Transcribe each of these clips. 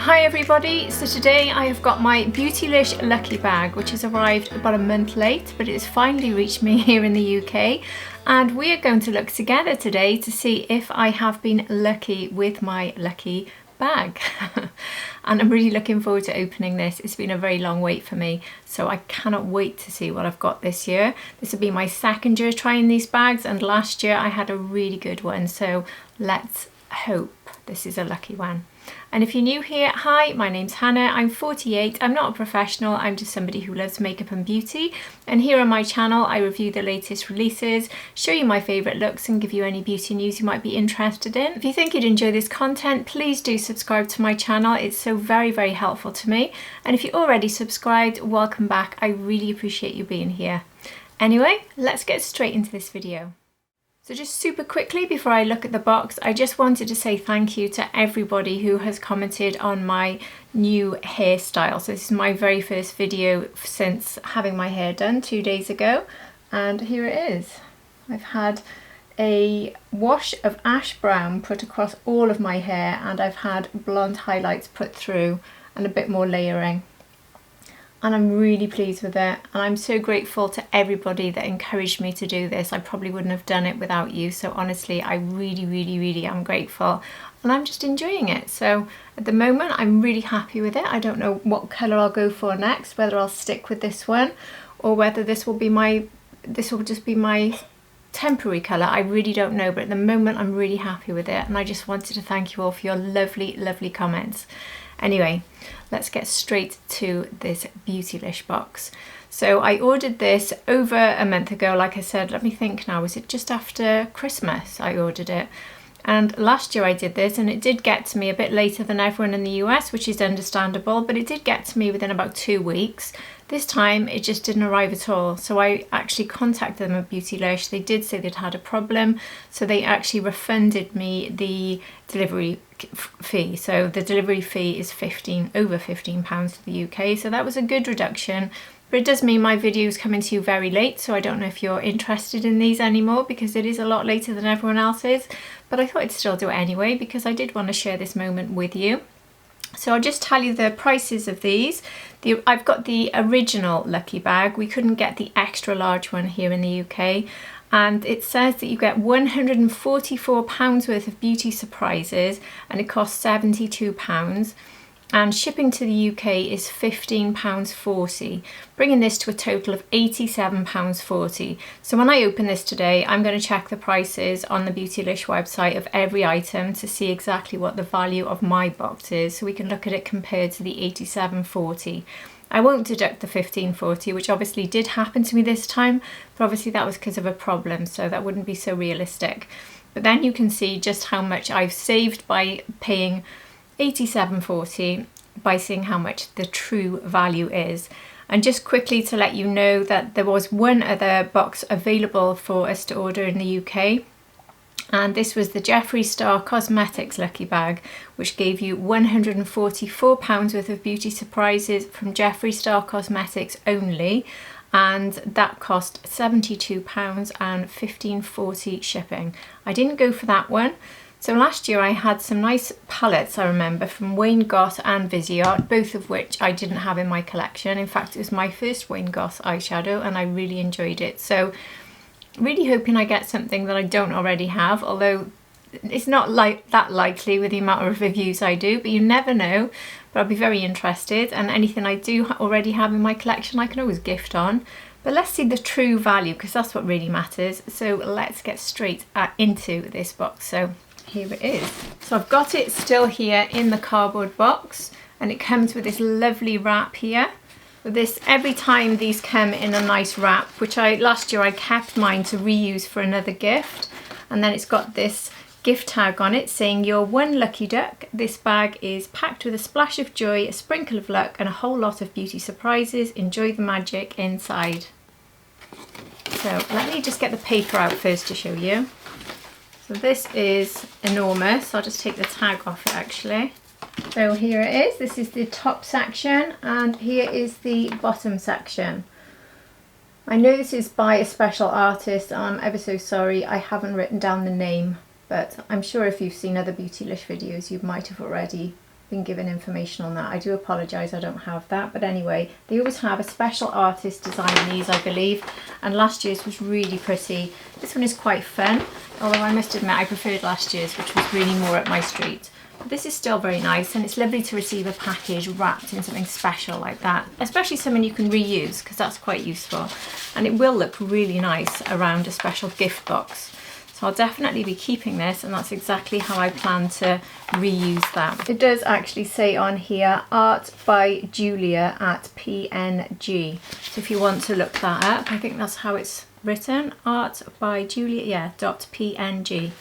Hi everybody, so today I have got my Beautylish lucky bag, which has arrived about a month late, but it has finally reached me here in the UK, and we are going to look together today to see if I have been lucky with my lucky bag. And I'm really looking forward to opening this. It's been a very long wait for me, so I cannot wait to see what I've got this year. This will be my second year trying these bags, and last year I had a really good one, so let's hope this is a lucky one. And if you're new here, hi, my name's Hannah, I'm 48, I'm not a professional, I'm just somebody who loves makeup and beauty, and here on my channel I review the latest releases, show you my favourite looks and give you any beauty news you might be interested in. If you think you'd enjoy this content, please do subscribe to my channel, it's so very helpful to me, and if you're already subscribed, welcome back, I really appreciate you being here. Anyway, let's get straight into this video. So just super quickly before I look at the box, I just wanted to say thank you to everybody who has commented on my new hairstyle. So this is my very first video since having my hair done 2 days ago, and here it is. I've had a wash of ash brown put across all of my hair, and I've had blonde highlights put through and a bit more layering. And I'm really pleased with it, and I'm so grateful to everybody that encouraged me to do this. I probably wouldn't have done it without you, so honestly I really am grateful, and I'm just enjoying it. So at the moment I'm really happy with it. I don't know what colour I'll go for next, whether I'll stick with this one or whether this will just be my temporary colour. I really don't know, but at the moment I'm really happy with it, and I just wanted to thank you all for your lovely comments. Anyway, let's get straight to this Beautylish box. So I ordered this over a month ago, like I said. Let me think now, was it just after Christmas I ordered it? And last year I did this, and it did get to me a bit later than everyone in the US, which is understandable, but it did get to me within about 2 weeks. This time it just didn't arrive at all, so I actually contacted them at Beautylish. They did say they'd had a problem, so they actually refunded me the delivery fee. So the delivery fee is over £15 to the UK, so that was a good reduction. But it does mean my video's coming to you very late, so I don't know if you're interested in these anymore, because it is a lot later than everyone else's. But I thought I'd still do it anyway, because I did want to share this moment with you. So I'll just tell you the prices of these. I've got the original lucky bag. We couldn't get the extra large one here in the UK. And it says that you get £144 worth of beauty surprises, and it costs £72. And shipping to the UK is £15.40, bringing this to a total of £87.40. So when I open this today, I'm going to check the prices on the Beautylish website of every item to see exactly what the value of my box is, so we can look at it compared to the £87.40. I won't deduct the £15.40, which obviously did happen to me this time, but obviously that was because of a problem, so that wouldn't be so realistic. But then you can see just how much I've saved by paying £87.40 by seeing how much the true value is. And just quickly to let you know that there was one other box available for us to order in the UK, and this was the Jeffree Star Cosmetics lucky bag, which gave you £144 worth of beauty surprises from Jeffree Star Cosmetics only, and that cost £72 and £15.40 shipping. I didn't go for that one. So last year I had some nice palettes, I remember, from Goss and Viseart, both of which I didn't have in my collection. In fact, it was my first Goss eyeshadow, and I really enjoyed it. So really hoping I get something that I don't already have, although it's not that likely with the amount of reviews I do, but you never know. But I'll be very interested, and anything I do already have in my collection I can always gift on. But let's see the true value, because that's what really matters. So let's get straight into this box. So here it is. So I've got it still here in the cardboard box, and it comes with this lovely wrap here. This, every time these come in a nice wrap, which last year I kept mine to reuse for another gift, and then it's got this gift tag on it saying "You're one lucky duck. This bag is packed with a splash of joy, a sprinkle of luck, and a whole lot of beauty surprises. Enjoy the magic inside." So let me just get the paper out first to show you. So this is enormous. I'll just take the tag off it actually. So here it is. This is the top section, and here is the bottom section. I know this is by a special artist, and I'm ever so sorry I haven't written down the name, but I'm sure if you've seen other Beautylish videos you might have already been given information on that. I do apologise, I don't have that, but anyway, they always have a special artist design these, I believe, and last year's was really pretty. This one is quite fun, although I must admit I preferred last year's, which was really more up my street. But this is still very nice, and it's lovely to receive a package wrapped in something special like that, especially something you can reuse, because that's quite useful, and it will look really nice around a special gift box. So I'll definitely be keeping this, and that's exactly how I plan to reuse that. It does actually say on here, Art by Julia at PNG. So if you want to look that up, I think that's how it's written, Art by Julia, yeah, .png.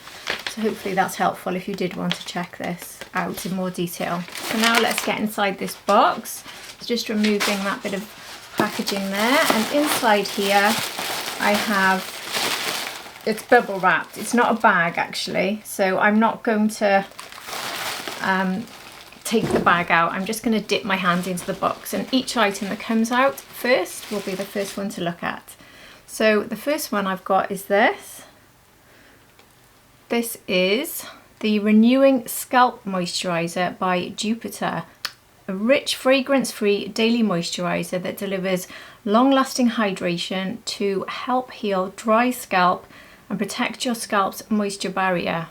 So hopefully that's helpful if you did want to check this out in more detail. So now let's get inside this box. So just removing that bit of packaging there, and inside here I have, it's bubble wrapped. It's not a bag actually, so I'm not going to take the bag out. I'm just going to dip my hand into the box, and each item that comes out first will be the first one to look at. So the first one I've got is this. This is the Renewing Scalp Moisturizer by Jupiter. A rich, fragrance-free daily moisturizer that delivers long-lasting hydration to help heal dry scalp and protect your scalp's moisture barrier.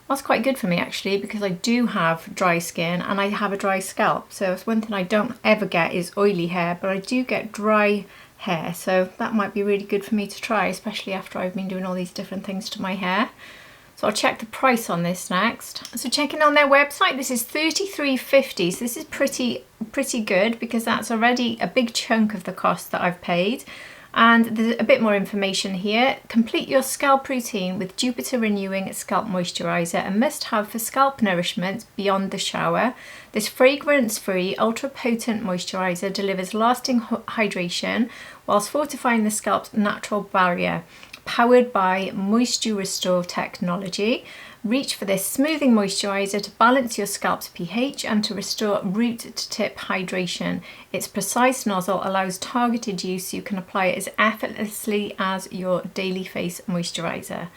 That's quite good for me actually, because I do have dry skin and I have a dry scalp. So it's one thing I don't ever get is oily hair, but I do get dry hair. So that might be really good for me to try, especially after I've been doing all these different things to my hair. So I'll check the price on this next. So checking on their website, this is $33.50. So this is pretty good, because that's already a big chunk of the cost that I've paid. And there's a bit more information here. Complete your scalp routine with Jupiter Renewing Scalp Moisturizer, a must-have for scalp nourishment beyond the shower. This fragrance-free, ultra-potent moisturizer delivers lasting hydration whilst fortifying the scalp's natural barrier. Powered by Moisture Restore technology. Reach for this smoothing moisturizer to balance your scalp's pH and to restore root to tip hydration. Its precise nozzle allows targeted use, so you can apply it as effortlessly as your daily face moisturizer.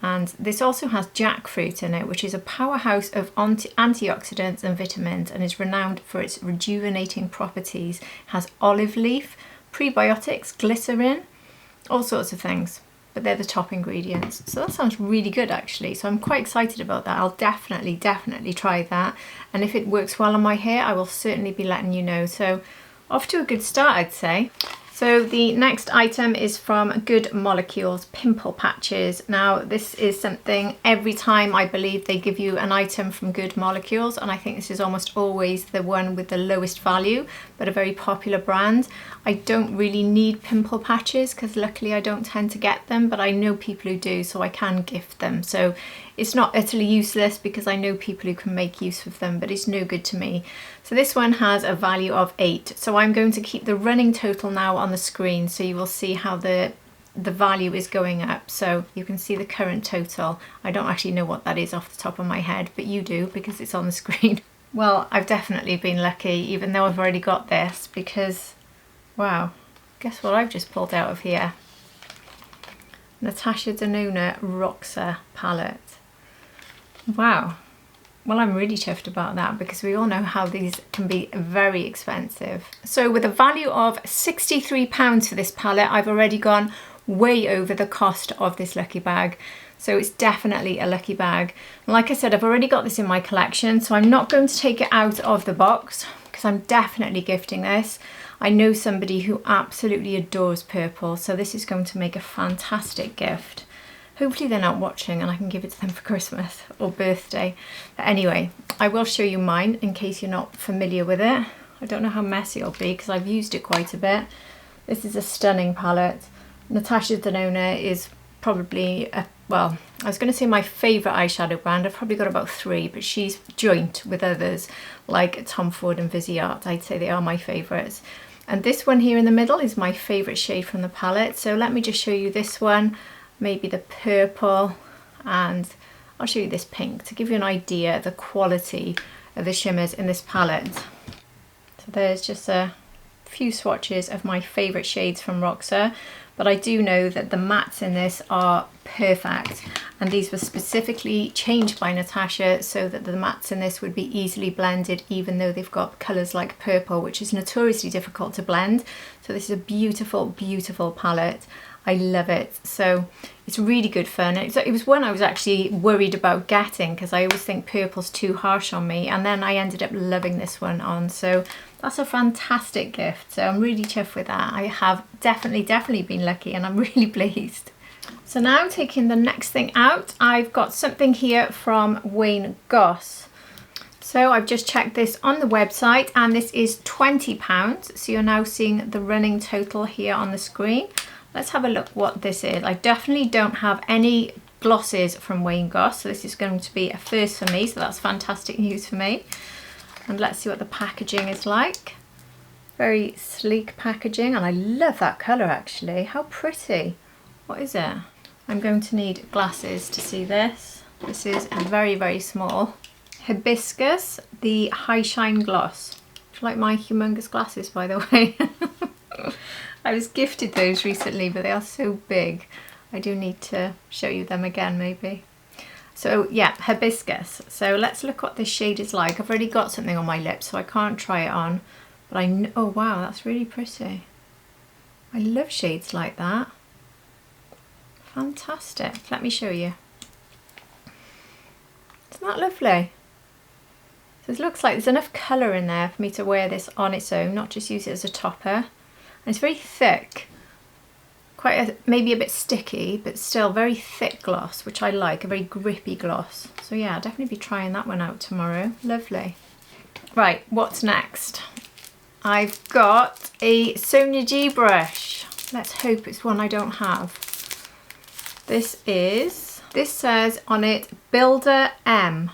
And this also has jackfruit in it, which is a powerhouse of antioxidants and vitamins, and is renowned for its rejuvenating properties. It has olive leaf, prebiotics, glycerin, all sorts of things. But they're the top ingredients. So that sounds really good actually. So I'm quite excited about that. I'll definitely try that. And if it works well on my hair, I will certainly be letting you know. So off to a good start, I'd say. So the next item is from Good Molecules Pimple Patches. Now this is something every time I believe they give you an item from Good Molecules, and I think this is almost always the one with the lowest value, but a very popular brand. I don't really need pimple patches because luckily I don't tend to get them, but I know people who do, so I can gift them. So it's not utterly useless because I know people who can make use of them, but it's no good to me. So this one has a value of 8. So I'm going to keep the running total now on the screen, so you will see how the value is going up. So you can see the current total. I don't actually know what that is off the top of my head, but you do because it's on the screen. Well, I've definitely been lucky, even though I've already got this, because wow, guess what I've just pulled out of here? Natasha Denona Roxa palette. Wow. Well, I'm really chuffed about that because we all know how these can be very expensive. So with a value of £63 for this palette, I've already gone way over the cost of this lucky bag. So it's definitely a lucky bag. Like I said, I've already got this in my collection, so I'm not going to take it out of the box because I'm definitely gifting this. I know somebody who absolutely adores purple, so this is going to make a fantastic gift. Hopefully they're not watching and I can give it to them for Christmas or birthday. But anyway, I will show you mine in case you're not familiar with it. I don't know how messy it'll be because I've used it quite a bit. This is a stunning palette. Natasha Denona is probably, well, I was going to say my favourite eyeshadow brand. I've probably got about 3, but she's joint with others like Tom Ford and Viseart. I'd say they are my favourites. And this one here in the middle is my favourite shade from the palette. So let me just show you this one. Maybe the purple, and I'll show you this pink to give you an idea of the quality of the shimmers in this palette. So there's just a few swatches of my favourite shades from Roxa, but I do know that the mattes in this are perfect, and these were specifically changed by Natasha so that the mattes in this would be easily blended, even though they've got colours like purple, which is notoriously difficult to blend. So this is a beautiful, beautiful palette. I love it. So it's really good fun. It was one I was actually worried about getting because I always think purple's too harsh on me, and then I ended up loving this one on. So that's a fantastic gift. So I'm really chuffed with that. I have definitely been lucky, and I'm really pleased. So now taking the next thing out, I've got something here from Wayne Goss. So I've just checked this on the website, and this is £20. So you're now seeing the running total here on the screen. Let's have a look what this is. I definitely don't have any glosses from Wayne Goss, so this is going to be a first for me, so that's fantastic news for me. And let's see what the packaging is like. Very sleek packaging, and I love that colour actually. How pretty. What is it? I'm going to need glasses to see this. This is very, very small. Hibiscus, the High Shine Gloss. Do you like my humongous glasses, by the way? I was gifted those recently, but they are so big. I do need to show you them again maybe. So yeah, Hibiscus. So let's look what this shade is like. I've already got something on my lips, so I can't try it on. But I know, oh wow, that's really pretty. I love shades like that. Fantastic. Let me show you. Isn't that lovely? So it looks like there's enough colour in there for me to wear this on its own, not just use it as a topper. And it's very thick, maybe a bit sticky, but still very thick gloss, which I like, a very grippy gloss. So yeah, I'll definitely be trying that one out tomorrow. Lovely. Right, what's next? I've got a Sonia G brush. Let's hope it's one I don't have. This says on it Builder M.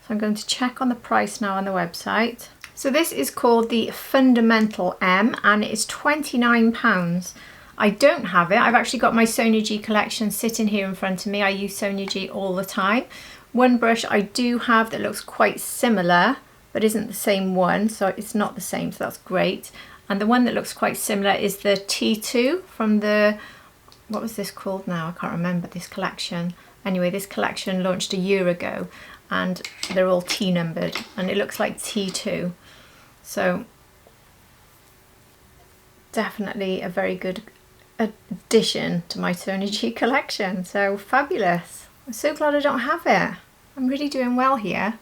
So I'm going to check on the price now on the website. So this is called the Fundamental M, and it is £29. I don't have it. I've actually got my Sonia G collection sitting here in front of me. I use Sonia G all the time. One brush I do have that looks quite similar, but isn't the same one, so it's not the same, so that's great. And the one that looks quite similar is the T2 from the, what was this called now? I can't remember this collection. Anyway, this collection launched a year ago, and they're all T numbered, and it looks like T2. So definitely a very good addition to my Sonia G collection. So fabulous. I'm so glad I don't have it. I'm really doing well here.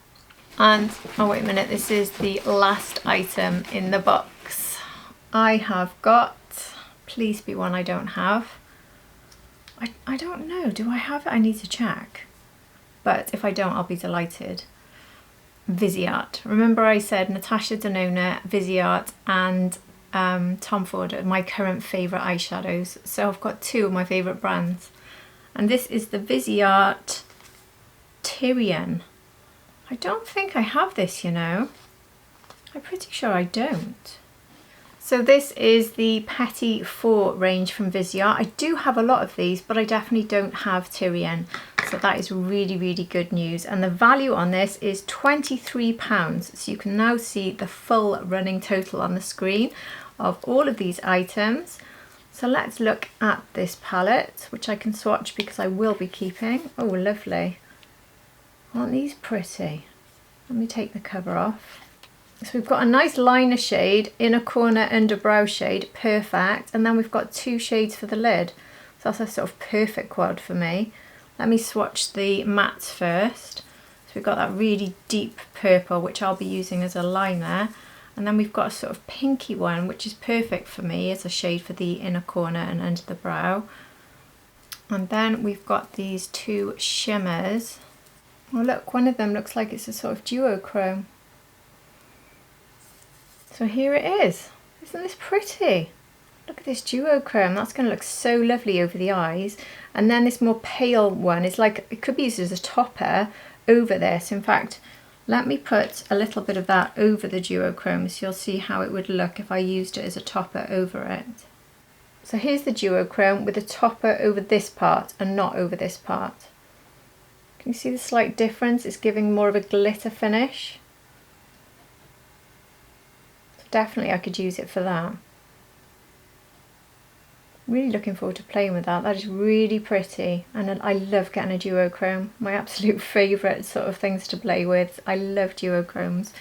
And oh wait a minute, this is the last item in the box. I have got, please be one I don't have. I don't know, do I have it? I need to check. But if I don't, I'll be delighted. Viseart. Remember I said Natasha Denona, Viseart and Tom Ford are my current favourite eyeshadows. So I've got two of my favourite brands. And this is the Viseart Tyrian. I don't think I have this, you know. I'm pretty sure I don't. So this is the Petit 4 range from Viseart. I do have a lot of these, but I definitely don't have Tyrian. So that is really, really good news. And the value on this is £23. So you can now see the full running total on the screen of all of these items. So let's look at this palette, which I can swatch because I will be keeping. Oh, lovely. Aren't these pretty? Let me take the cover off. So we've got a nice liner shade, inner corner underbrow shade, perfect. And then we've got two shades for the lid. So that's a sort of perfect quad for me. Let me swatch the mattes first. So we've got that really deep purple, which I'll be using as a liner. And then we've got a sort of pinky one, which is perfect for me as a shade for the inner corner and under the brow. And then we've got these two shimmers. Oh look, one of them looks like it's a sort of duochrome. So here it is. Isn't this pretty? Look at this duochrome. That's going to look so lovely over the eyes. And then this more pale one is like, it could be used as a topper over this. In fact, let me put a little bit of that over the duochrome so you'll see how it would look if I used it as a topper over it. So here's the duochrome with a topper over this part and not over this part. Can you see the slight difference? It's giving more of a glitter finish. Definitely I could use it for that. Really looking forward to playing with that. That is really pretty, and I love getting a duochrome. My absolute favourite sort of things to play with. I love duochromes.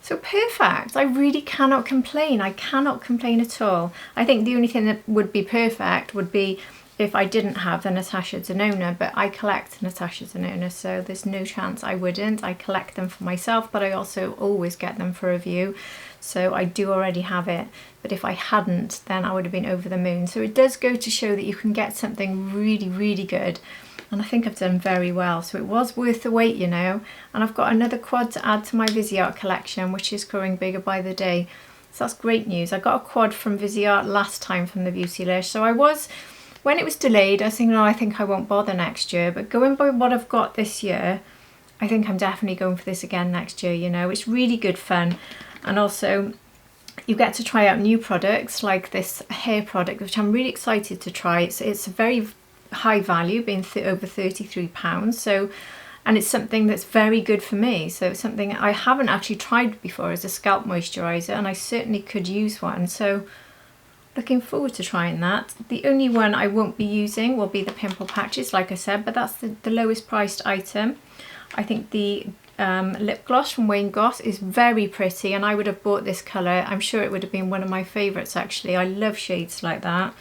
So perfect. I really cannot complain. I cannot complain at all. I think the only thing that would be perfect would be if I didn't have the Natasha Denona, but I collect Natasha Denona, so there's no chance I wouldn't. I collect them for myself, but I also always get them for review. So I do already have it, but if I hadn't, then I would have been over the moon. So it does go to show that you can get something really, really good. And I think I've done very well. So it was worth the wait, you know. And I've got another quad to add to my Viseart collection, which is growing bigger by the day. So that's great news. I got a quad from Viseart last time from the Beautylish. So I was, when it was delayed, I was thinking, oh, I think I won't bother next year. But going by what I've got this year, I think I'm definitely going for this again next year, you know. It's really good fun. And also you get to try out new products like this hair product, which I'm really excited to try. It's a very high value, being over £33. So, and it's something that's very good for me. So it's something I haven't actually tried before as a scalp moisturizer, and I certainly could use one. So looking forward to trying that. The only one I won't be using will be the pimple patches, like I said, but that's the lowest priced item. I think the lip gloss from Goss is very pretty, and I would have bought this colour. I'm sure it would have been one of my favourites actually. I love shades like that.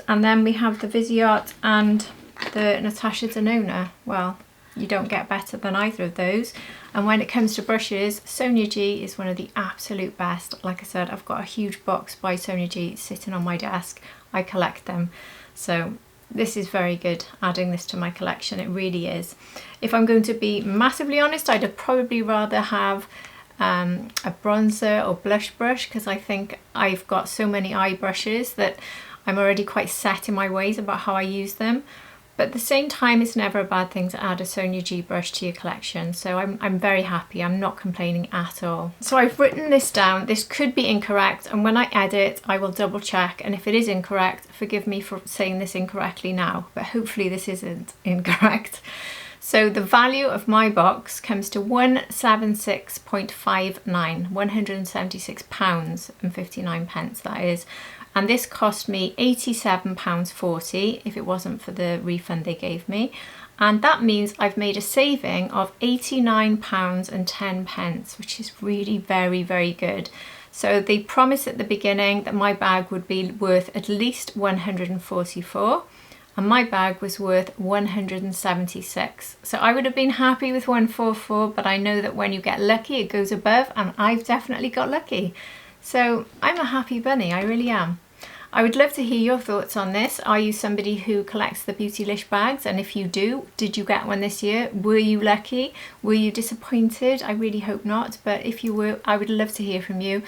And then we have the Viseart and the Natasha Denona. Well, you don't get better than either of those. And when it comes to brushes, Sonia G is one of the absolute best. Like I said, I've got a huge box by Sonia G sitting on my desk. I collect them. So this is very good, adding this to my collection. It really is. If I'm going to be massively honest, I'd probably rather have a bronzer or blush brush, because I think I've got so many eye brushes that I'm already quite set in my ways about how I use them. But at the same time, it's never a bad thing to add a Sonia G brush to your collection. So I'm very happy. I'm not complaining at all. So I've written this down. This could be incorrect, and when I edit, I will double check. And if it is incorrect, forgive me for saying this incorrectly now, but hopefully this isn't incorrect. So the value of my box comes to £176.59, £176.59 that is. And this cost me £87.40 if it wasn't for the refund they gave me. And that means I've made a saving of £89.10, which is really very, very good. So they promised at the beginning that my bag would be worth at least £144, and my bag was worth £176. So I would have been happy with £144, but I know that when you get lucky, it goes above, and I've definitely got lucky. So I'm a happy bunny, I really am. I would love to hear your thoughts on this. Are you somebody who collects the Beautylish bags? And if you do, did you get one this year? Were you lucky? Were you disappointed? I really hope not, but if you were, I would love to hear from you.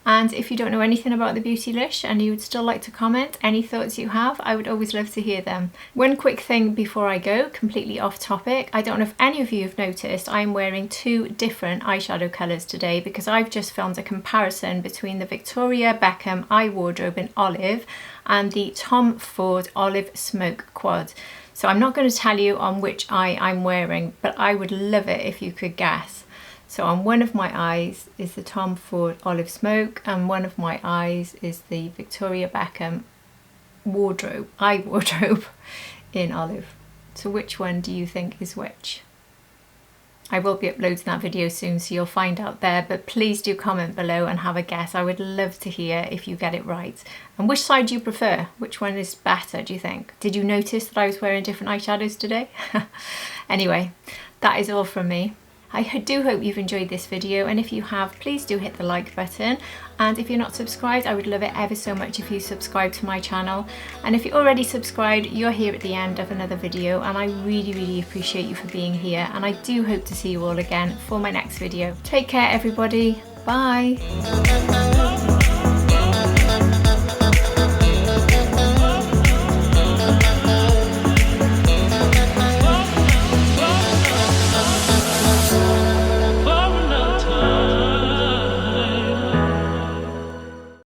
And if you don't know anything about the Beautylish and you would still like to comment, any thoughts you have, I would always love to hear them. One quick thing before I go, completely off topic. I don't know if any of you have noticed, I'm wearing two different eyeshadow colours today because I've just filmed a comparison between the Victoria Beckham eye wardrobe in olive and the Tom Ford olive smoke quad. So I'm not going to tell you on which eye I'm wearing, but I would love it if you could guess. So on one of my eyes is the Tom Ford Olive Smoke, and one of my eyes is the Victoria Beckham eye wardrobe in olive. So which one do you think is which? I will be uploading that video soon, so you'll find out there, but please do comment below and have a guess. I would love to hear if you get it right. And which side do you prefer? Which one is better, do you think? Did you notice that I was wearing different eyeshadows today? Anyway, that is all from me. I do hope you've enjoyed this video, and if you have, please do hit the like button, and if you're not subscribed, I would love it ever so much if you subscribe to my channel. And if you're already subscribed, you're here at the end of another video, and I really appreciate you for being here, and I do hope to see you all again for my next video. Take care everybody, bye!